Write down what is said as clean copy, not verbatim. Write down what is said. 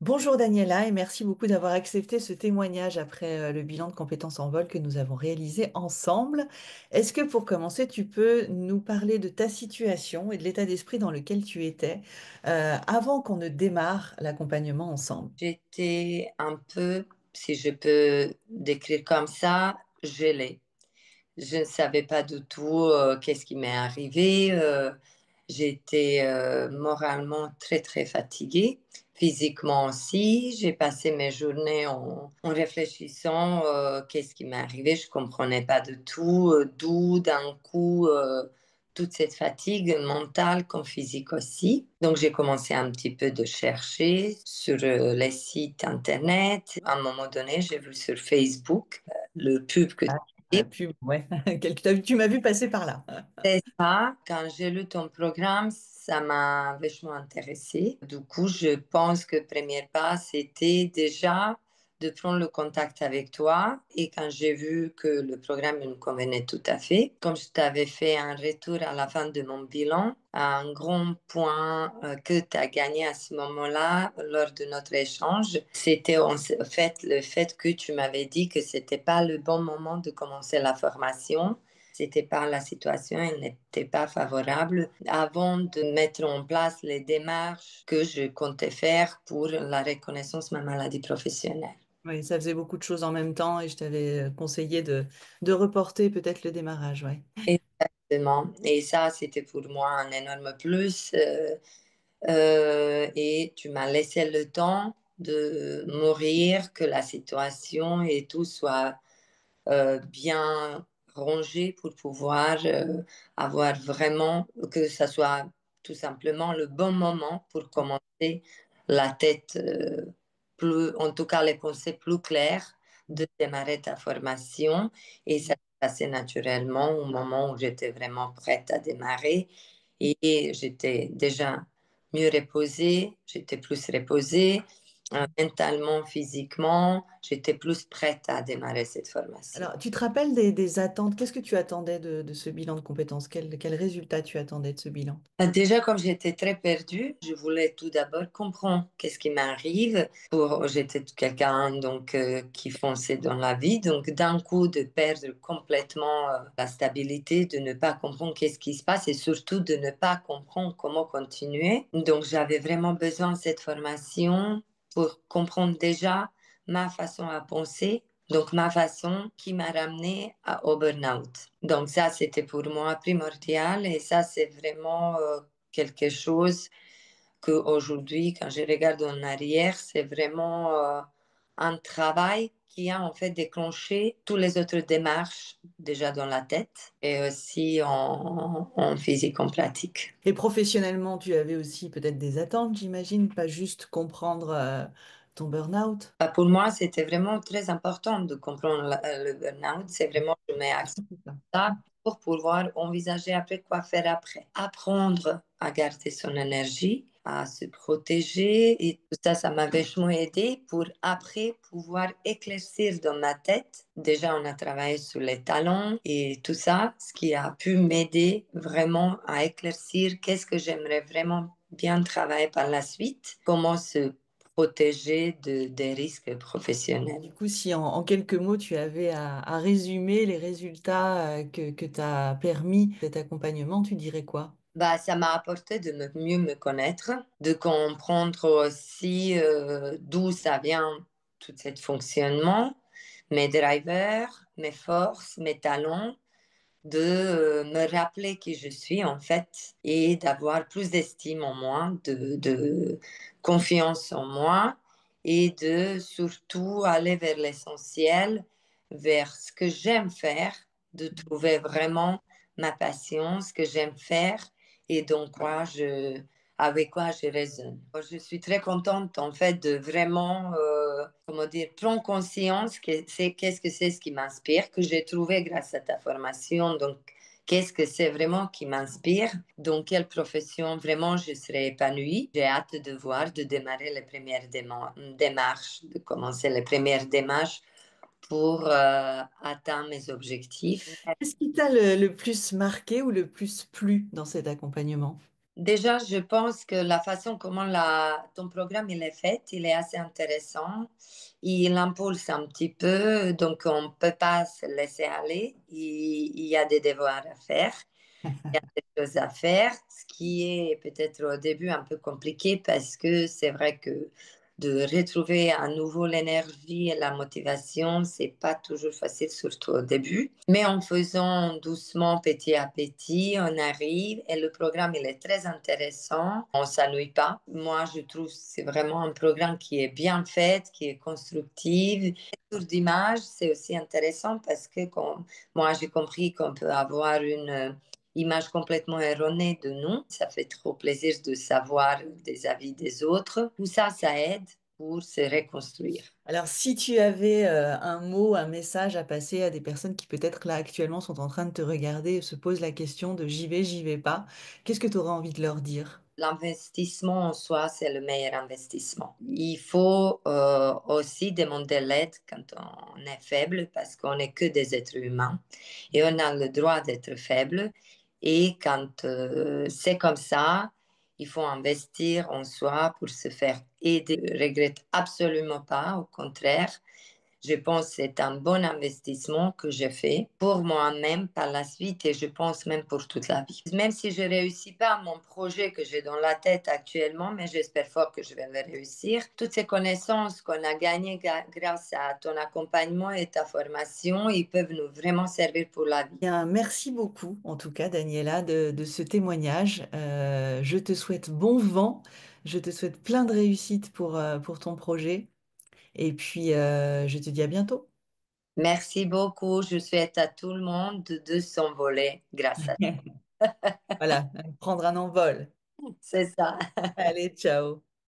Bonjour Daniela et merci beaucoup d'avoir accepté ce témoignage après le bilan de compétences en vol que nous avons réalisé ensemble. Est-ce que pour commencer, tu peux nous parler de ta situation et de l'état d'esprit dans lequel tu étais avant qu'on ne démarre l'accompagnement ensemble? J'étais un peu, si je peux décrire comme ça, gelée. Je ne savais pas du tout qu'est-ce qui m'est arrivé. J'étais moralement très, très fatiguée. Physiquement aussi, j'ai passé mes journées en réfléchissant qu'est-ce qui m'est arrivé. Je comprenais pas du tout d'où d'un coup toute cette fatigue mentale comme physique aussi. Donc j'ai commencé un petit peu de chercher sur les sites internet. À un moment donné, j'ai vu sur Facebook le pub que tu Ah, as la pub, ouais. Tu m'as vu passer par là. c'est ça. Quand j'ai lu ton programme, ça m'a vachement intéressée. Du coup, je pense que le premier pas, c'était déjà de prendre le contact avec toi. Et quand j'ai vu que le programme me convenait tout à fait, comme je t'avais fait un retour à la fin de mon bilan, un grand point que tu as gagné à ce moment-là, lors de notre échange, c'était en fait le fait que tu m'avais dit que c'était pas le bon moment de commencer la formation. C'était pas la situation, elle n'était pas favorable avant de mettre en place les démarches que je comptais faire pour la reconnaissance de ma maladie professionnelle. Oui, ça faisait beaucoup de choses en même temps et je t'avais conseillé de reporter peut-être le démarrage, ouais. Exactement. Et ça, c'était pour moi un énorme plus. Et tu m'as laissé le temps de mourir, que la situation et tout soit bien rangé pour pouvoir avoir vraiment, que ça soit tout simplement le bon moment pour commencer la tête, plus, en tout cas les pensées plus claires de démarrer ta formation. Et ça s'est passé naturellement au moment où j'étais vraiment prête à démarrer. Et j'étais déjà mieux reposée, j'étais plus reposée, mentalement, physiquement, j'étais plus prête à démarrer cette formation. Alors, tu te rappelles des attentes? Qu'est-ce que tu attendais de ce bilan de compétences? Quel résultat tu attendais de ce bilan? Déjà, comme j'étais très perdue, je voulais tout d'abord comprendre qu'est-ce qui m'arrive. J'étais quelqu'un donc qui fonçait dans la vie, donc d'un coup de perdre complètement la stabilité, de ne pas comprendre qu'est-ce qui se passe et surtout de ne pas comprendre comment continuer. Donc j'avais vraiment besoin de cette formation pour comprendre déjà ma façon à penser. Donc, ma façon qui m'a ramené au burn-out. Donc, ça, c'était pour moi primordial et ça, c'est vraiment quelque chose que aujourd'hui, quand je regarde en arrière, c'est vraiment un travail qui a en fait déclenché toutes les autres démarches déjà dans la tête et aussi en physique, en pratique. Et professionnellement, tu avais aussi peut-être des attentes, j'imagine, pas juste comprendre ton burn-out. Bah, pour moi, c'était vraiment très important de comprendre le burn-out. C'est vraiment, je mets accent C'est ça. sur ça pour pouvoir envisager après quoi faire après. Apprendre à garder son énergie, à se protéger et tout ça, ça m'a vachement aidé pour après pouvoir éclaircir dans ma tête. Déjà, on a travaillé sur les talents et tout ça, ce qui a pu m'aider vraiment à éclaircir qu'est-ce que j'aimerais vraiment bien travailler par la suite, comment se protéger des risques professionnels. Du coup, si en quelques mots, tu avais à résumer les résultats que t'a permis cet accompagnement, tu dirais quoi? Bah, ça m'a apporté de mieux me connaître, de comprendre aussi d'où ça vient tout ce fonctionnement, mes drivers, mes forces, mes talents, de me rappeler qui je suis en fait et d'avoir plus d'estime en moi, de confiance en moi et de surtout aller vers l'essentiel, vers ce que j'aime faire, de trouver vraiment ma passion, ce que j'aime faire et donc avec quoi je résonne. Je suis très contente en fait de vraiment, comment dire, prendre conscience que c'est qu'est-ce que c'est ce qui m'inspire, que j'ai trouvé grâce à ta formation. Donc, qu'est-ce que c'est vraiment qui m'inspire, dans quelle profession vraiment je serai épanouie. J'ai hâte de voir, de démarrer les premières démarches, de commencer les premières démarches pour atteindre mes objectifs. Qu'est-ce qui t'a le plus marqué ou le plus plu dans cet accompagnement? Déjà, je pense que la façon comment ton programme il est fait, il est assez intéressant. Il impulse un petit peu, donc on ne peut pas se laisser aller. Il y a des devoirs à faire. Il y a des choses à faire, ce qui est peut-être au début un peu compliqué parce que c'est vrai que de retrouver à nouveau l'énergie et la motivation, c'est pas toujours facile, surtout au début. Mais en faisant doucement, petit à petit, on arrive et le programme, il est très intéressant. On s'ennuie pas. Moi, je trouve que c'est vraiment un programme qui est bien fait, qui est constructif. Tour d'image, c'est aussi intéressant parce que moi, j'ai compris qu'on peut avoir une image complètement erronée de nous. Ça fait trop plaisir de savoir des avis des autres. Tout ça, ça aide pour se reconstruire. Alors, si tu avais un mot, un message à passer à des personnes qui peut-être là actuellement sont en train de te regarder et se posent la question de j'y vais pas, qu'est-ce que tu aurais envie de leur dire? L'investissement en soi, c'est le meilleur investissement. Il faut aussi demander l'aide quand on est faible parce qu'on n'est que des êtres humains et on a le droit d'être faible. Et quand c'est comme ça, il faut investir en soi pour se faire aider. Je ne regrette absolument pas, au contraire. Je pense que c'est un bon investissement que j'ai fait pour moi-même par la suite et je pense même pour toute la vie. Même si je ne réussis pas mon projet que j'ai dans la tête actuellement, mais j'espère fort que je vais le réussir, toutes ces connaissances qu'on a gagnées grâce à ton accompagnement et ta formation, ils peuvent nous vraiment servir pour la vie. Bien, merci beaucoup, en tout cas, Daniela, de ce témoignage. Je te souhaite bon vent, je te souhaite plein de réussite pour ton projet, et puis je te dis à bientôt. Merci beaucoup. Je souhaite à tout le monde de s'envoler grâce à Voilà, prendre un envol. toi. C'est ça. Allez, ciao.